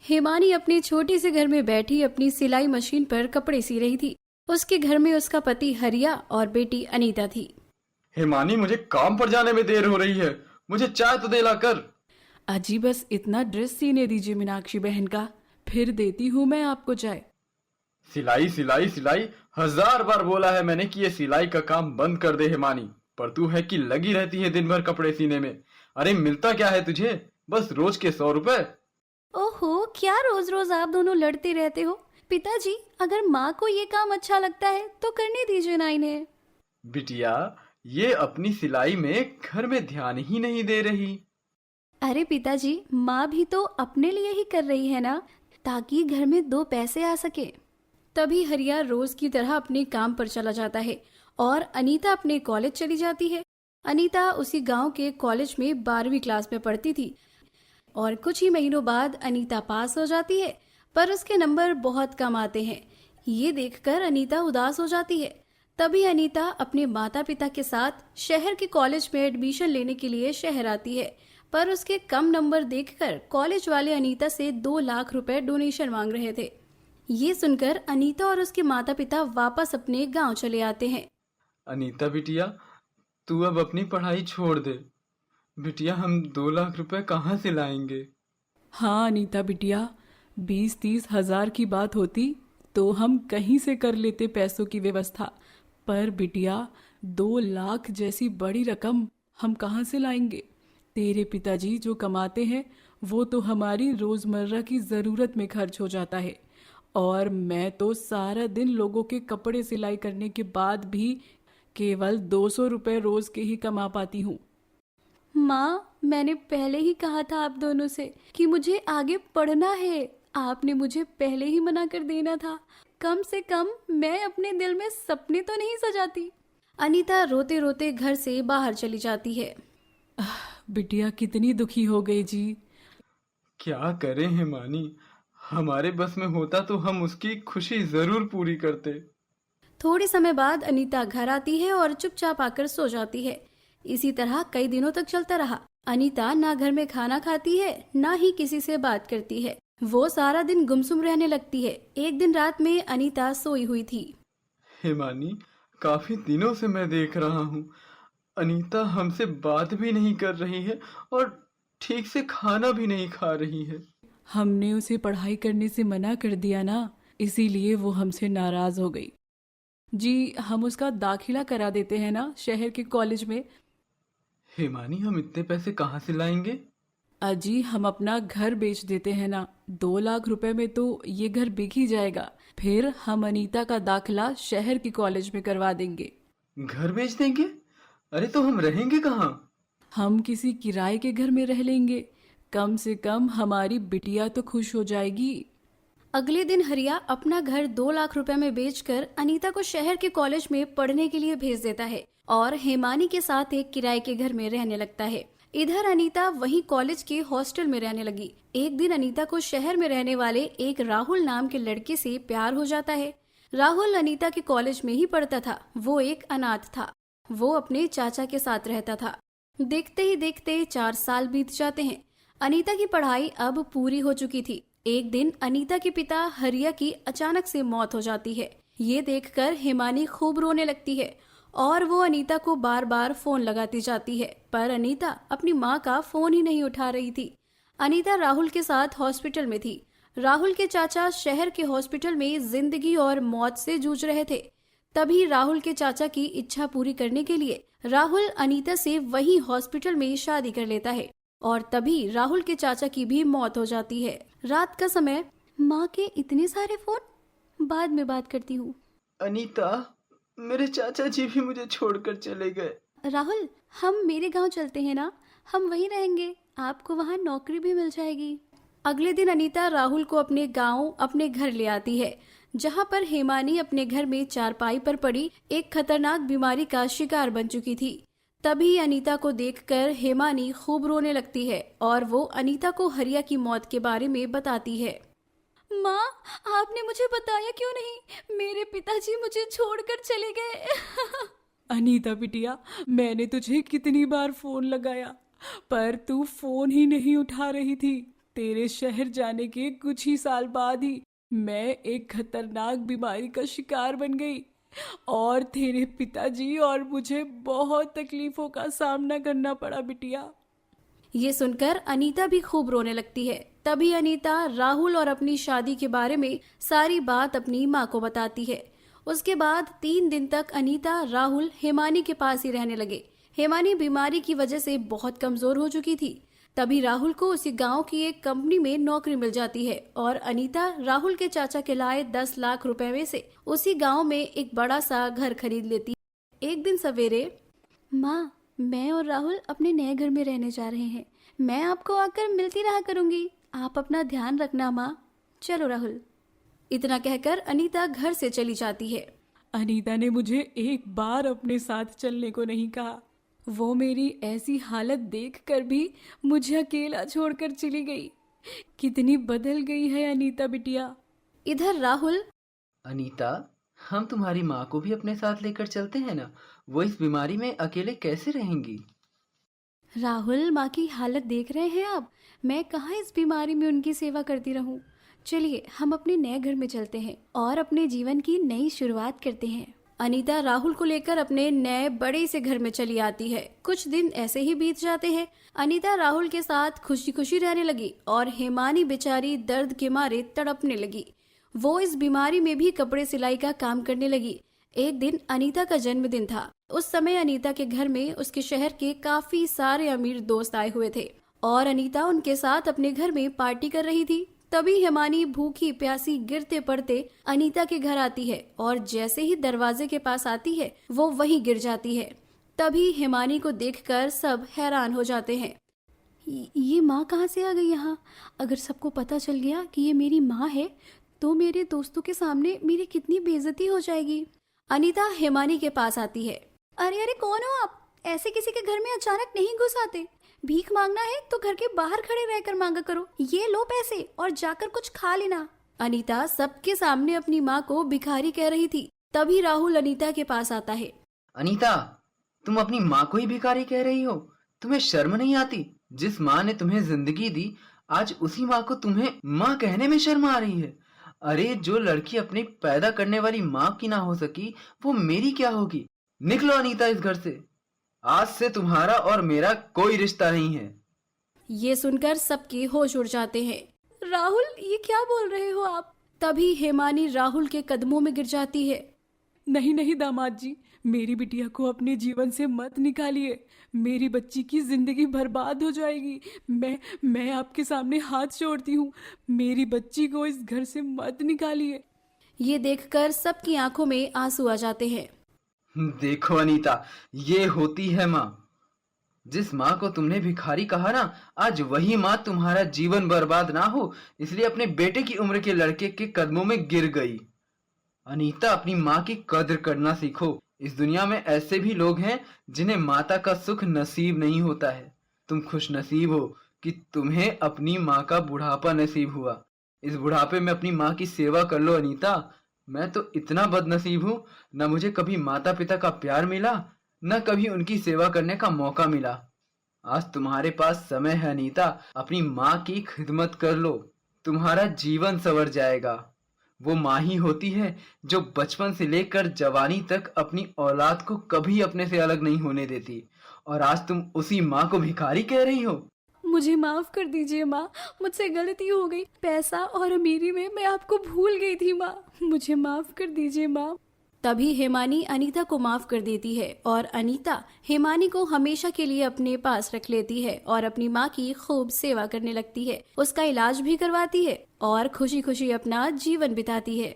हिमानी अपने छोटे से घर में बैठी अपनी सिलाई मशीन पर कपड़े सी रही थी। उसके घर में उसका पति हरिया और बेटी अनीता थी। हिमानी, मुझे काम पर जाने में देर हो रही है। मुझे चाय तो दे ला कर। अजी बस इतना ड्रेस सीने दीजिए मीनाक्षी बहन का, फिर देती हूँ मैं आपको चाय। सिलाई सिलाई सिलाई, 1000 बार बोला है मैंने कि ये सिलाई का काम बंद कर दे हिमानी, पर तू है कि लगी रहती है दिन भर कपड़े सीने में। अरे मिलता क्या है तुझे? बस रोज के 100 रुपए। ओहो, क्या रोज रोज आप दोनों लड़ते रहते हो? पिताजी, अगर माँ को ये काम अच्छा लगता है तो करने दीजिए ना इन्हें। बिटिया, ये अपनी सिलाई में घर में ध्यान ही नहीं दे रही। अरे पिताजी, माँ भी तो अपने लिए ही कर रही है ना, ताकि घर में 2 पैसे आ सके। तभी हरिया रोज की तरह अपने काम पर चला जाता है और अनीता अपने कॉलेज चली जाती है। अनीता उसी गांव के कॉलेज में 12वीं क्लास में पढ़ती थी और कुछ ही महीनों बाद अनीता पास हो जाती है, पर उसके नंबर बहुत कम आते हैं। ये देखकर अनीता उदास हो जाती है। तभी अनीता अपने माता पिता के साथ शहर के कॉलेज में एडमिशन लेने के लिए शहर आती है, पर उसके कम नंबर देखकर कॉलेज वाले अनीता से 2 लाख रुपए डोनेशन मांग रहे थे। ये सुनकर अनीता और उसके माता पिता वापस अपने गांव चले आते हैं। अनीता बिटिया, तू अब अपनी पढ़ाई छोड़ दे। बिटिया, हम 2 लाख रुपए कहाँ से लाएंगे? हाँ अनीता बिटिया, 20-30 हजार की बात होती तो हम कहीं से कर लेते पैसों की व्यवस्था, पर बिटिया 2 लाख जैसी बड़ी रकम हम कहाँ से लाएंगे? तेरे पिताजी जो कमाते हैं वो तो हमारी रोजमर्रा की जरूरत में खर्च हो जाता है, और मैं तो सारा दिन लोगों के कपड़े सिलाई करने के बाद भी केवल 200 रुपए रोज के ही कमा पाती हूँ। माँ, मैंने पहले ही कहा था आप दोनों से कि मुझे आगे पढ़ना है। आपने मुझे पहले ही मना कर देना था। कम से कम मैं अपने दिल में सपने तो नहीं सजाती। अनीता रोते रोते घर से बाहर चली जाती है। बिटिया कितनी दुखी हो गई जी। क्या करें हिमानी, हमारे बस में होता तो हम उसकी खुशी जरूर पूरी करते। थोड़े समय बाद अनीता घर आती है और चुपचाप आकर सो जाती है। इसी तरह कई दिनों तक चलता रहा। अनीता ना घर में खाना खाती है, ना ही किसी से बात करती है। वो सारा दिन गुमसुम रहने लगती है। एक दिन रात में अनीता सोई हुई थी। हिमानी, काफी दिनों से मैं देख रहा हूँ अनीता हमसे बात भी नहीं कर रही है और ठीक से खाना भी नहीं खा रही है। हमने उसे पढ़ाई करने से मना कर दिया ना, इसीलिए वो हमसे नाराज हो गई। जी, हम उसका दाखिला करा देते हैं ना शहर के कॉलेज में। हिमानी, हम इतने पैसे कहाँ से लाएंगे? अजी, हम अपना घर बेच देते हैं ना, 2 लाख रुपए में तो ये घर बिक ही जाएगा। फिर हम अनीता का दाखिला शहर के कॉलेज में करवा देंगे। घर बेच देंगे? अरे तो हम रहेंगे कहाँ? हम किसी किराए के घर में रह लेंगे, कम से कम हमारी बिटिया तो खुश हो जाएगी। अगले दिन हरिया अपना घर 2 लाख रुपए में बेचकर अनीता को शहर के कॉलेज में पढ़ने के लिए भेज देता है और हेमानी के साथ एक किराए के घर में रहने लगता है। इधर अनीता वहीं कॉलेज के हॉस्टल में रहने लगी। एक दिन अनीता को शहर में रहने वाले एक राहुल नाम के लड़के से प्यार हो जाता है। राहुल अनीता के कॉलेज में ही पढ़ता था। वो एक अनाथ था। वो अपने चाचा के साथ रहता था। देखते ही देखते 4 साल बीत जाते हैं। अनीता की पढ़ाई अब पूरी हो चुकी थी। एक दिन अनीता के पिता हरिया की अचानक से मौत हो जाती है। ये देखकर हिमानी खूब रोने लगती है और वो अनीता को बार बार फोन लगाती जाती है, पर अनीता अपनी माँ का फोन ही नहीं उठा रही थी। अनीता राहुल के साथ हॉस्पिटल में थी। राहुल के चाचा शहर के हॉस्पिटल में जिंदगी और मौत से जूझ रहे थे। तभी राहुल के चाचा की इच्छा पूरी करने के लिए राहुल अनीता से वही हॉस्पिटल में शादी कर लेता है और तभी राहुल के चाचा की भी मौत हो जाती है। रात का समय। माँ के इतने सारे फोन, बाद में बात करती हूँ। अनीता, मेरे चाचा जी भी मुझे छोड़कर चले गए। राहुल, हम मेरे गांव चलते हैं ना, हम वहीं रहेंगे। आपको वहाँ नौकरी भी मिल जाएगी। अगले दिन अनीता राहुल को अपने गांव अपने घर ले आती है, जहाँ पर हेमानी अपने घर में चारपाई पर पड़ी एक खतरनाक बीमारी का शिकार बन चुकी थी। तभी अनीता को देखकर हेमानी खूब रोने लगती है और वो अनीता को हरिया की मौत के बारे में बताती है। माँ, आपने मुझे बताया क्यों नहीं? मेरे पिताजी मुझे छोड़कर चले गए। अनीता बिटिया, मैंने तुझे कितनी बार फोन लगाया, पर तू फोन ही नहीं उठा रही थी। तेरे शहर जाने के कुछ ही साल बाद ही मैं एक खतरनाक बीमारी का शिकार बन गई और तेरे पिताजी और मुझे बहुत तकलीफों का सामना करना पड़ा बिटिया। ये सुनकर अनीता भी खूब रोने लगती है। तभी अनीता राहुल और अपनी शादी के बारे में सारी बात अपनी माँ को बताती है। उसके बाद 3 दिन तक अनीता, राहुल हेमानी के पास ही रहने लगे। हेमानी बीमारी की वजह से बहुत कमजोर हो चुकी थी। तभी राहुल को उसी गांव की एक कंपनी में नौकरी मिल जाती है और अनीता राहुल के चाचा के लाए 10 लाख रुपए में से उसी गांव में एक बड़ा सा घर खरीद लेती है। एक दिन सवेरे, माँ, मैं और राहुल अपने नए घर में रहने जा रहे हैं। मैं आपको आकर मिलती रहा करूंगी। आप अपना ध्यान रखना माँ। चलो राहुल। इतना कहकर अनीता घर से चली जाती है। अनीता ने मुझे एक बार अपने साथ चलने को नहीं कहा। वो मेरी ऐसी हालत देखकर भी मुझे अकेला छोड़कर चली गई। कितनी बदल गई है अनीता बिटिया। इधर राहुल, अनीता, हम तुम्हारी माँ को भी अपने साथ लेकर चलते हैं ना। वो इस बीमारी में अकेले कैसे रहेंगी? राहुल, माँ की हालत देख रहे हैं आप। मैं कहाँ इस बीमारी में उनकी सेवा करती रहूं। चलिए हम अपने नए घर में चलते हैं और अपने जीवन की नई शुरुआत करते हैं। अनीता राहुल को लेकर अपने नए बड़े से घर में चली आती है। कुछ दिन ऐसे ही बीत जाते हैं। अनीता राहुल के साथ खुशी खुशी रहने लगी और हेमानी बेचारी दर्द के मारे तड़पने लगी। वो इस बीमारी में भी कपड़े सिलाई का काम करने लगी। एक दिन अनीता का जन्मदिन था। उस समय अनीता के घर में उसके शहर के काफी सारे अमीर दोस्त आए हुए थे और अनीता उनके साथ अपने घर में पार्टी कर रही थी। तभी हेमानी भूखी प्यासी गिरते पड़ते अनीता के घर आती है और जैसे ही दरवाजे के पास आती है वो वहीं गिर जाती है। तभी हेमानी को देखकर सब हैरान हो जाते हैं। ये माँ कहाँ से आ गई यहाँ? अगर सबको पता चल गया कि ये मेरी माँ है तो मेरे दोस्तों के सामने मेरी कितनी बेइज्जती हो जाएगी। अनीता हेमानी के पास आती है। अरे अरे, कौन हो आप? ऐसे किसी के घर में अचानक नहीं घुस आते। भीख मांगना है तो घर के बाहर खड़े रहकर मांगा करो। ये लो पैसे और जाकर कुछ खा लेना। अनीता सबके सामने अपनी माँ को भिखारी कह रही थी। तभी राहुल अनीता के पास आता है। अनीता, तुम अपनी माँ को ही भिखारी कह रही हो? तुम्हें शर्म नहीं आती? जिस माँ ने तुम्हें जिंदगी दी, आज उसी माँ को तुम्हें माँ कहने में शर्म आ रही है। अरे, जो लड़की अपनी पैदा करने वाली माँ की ना हो सकी, वो मेरी क्या होगी? निकलो अनीता इस घर से। आज से तुम्हारा और मेरा कोई रिश्ता नहीं है। ये सुनकर सबके होश उड़ जाते हैं। राहुल, ये क्या बोल रहे हो आप? तभी हेमानी राहुल के कदमों में गिर जाती है। नहीं नहीं दामाद जी, मेरी बिटिया को अपने जीवन से मत निकालिए। मेरी बच्ची की जिंदगी बर्बाद हो जाएगी। मैं आपके सामने हाथ जोड़ती हूँ। मेरी बच्ची को इस घर से मत निकालिए। ये देखकर सबकी आंखों में आंसू आ जाते हैं। देखो अनीता, ये होती है माँ। जिस माँ को तुमने भिखारी कहा ना, आज वही माँ तुम्हारा जीवन बर्बाद ना हो इसलिए अपने बेटे की उम्र के लड़के के कदमों में गिर गई। अनीता, अपनी माँ की कद्र करना सीखो। इस दुनिया में ऐसे भी लोग हैं जिन्हें माता का सुख नसीब नहीं होता है। तुम खुश नसीब हो कि तुम्हें अपनी माँ का बुढ़ापा नसीब हुआ। इस बुढ़ापे में अपनी माँ की सेवा कर लो अनीता। मैं तो इतना बदनसीब हूँ, न मुझे कभी माता पिता का प्यार मिला, न कभी उनकी सेवा करने का मौका मिला। आज तुम्हारे पास समय है अनीता, अपनी माँ की खिदमत कर लो, तुम्हारा जीवन संवर जाएगा। वो माँ ही होती है जो बचपन से लेकर जवानी तक अपनी औलाद को कभी अपने से अलग नहीं होने देती, और आज तुम उसी माँ को भिखारी कह रही हो। मुझे माफ कर दीजिए माँ, मुझसे गलती हो गई। पैसा और अमीरी में मैं आपको भूल गई थी माँ, मुझे माफ कर दीजिए माँ। तभी हेमानी अनीता को माफ कर देती है और अनीता हेमानी को हमेशा के लिए अपने पास रख लेती है और अपनी माँ की खूब सेवा करने लगती है। उसका इलाज भी करवाती है और खुशी खुशी अपना जीवन बिताती है।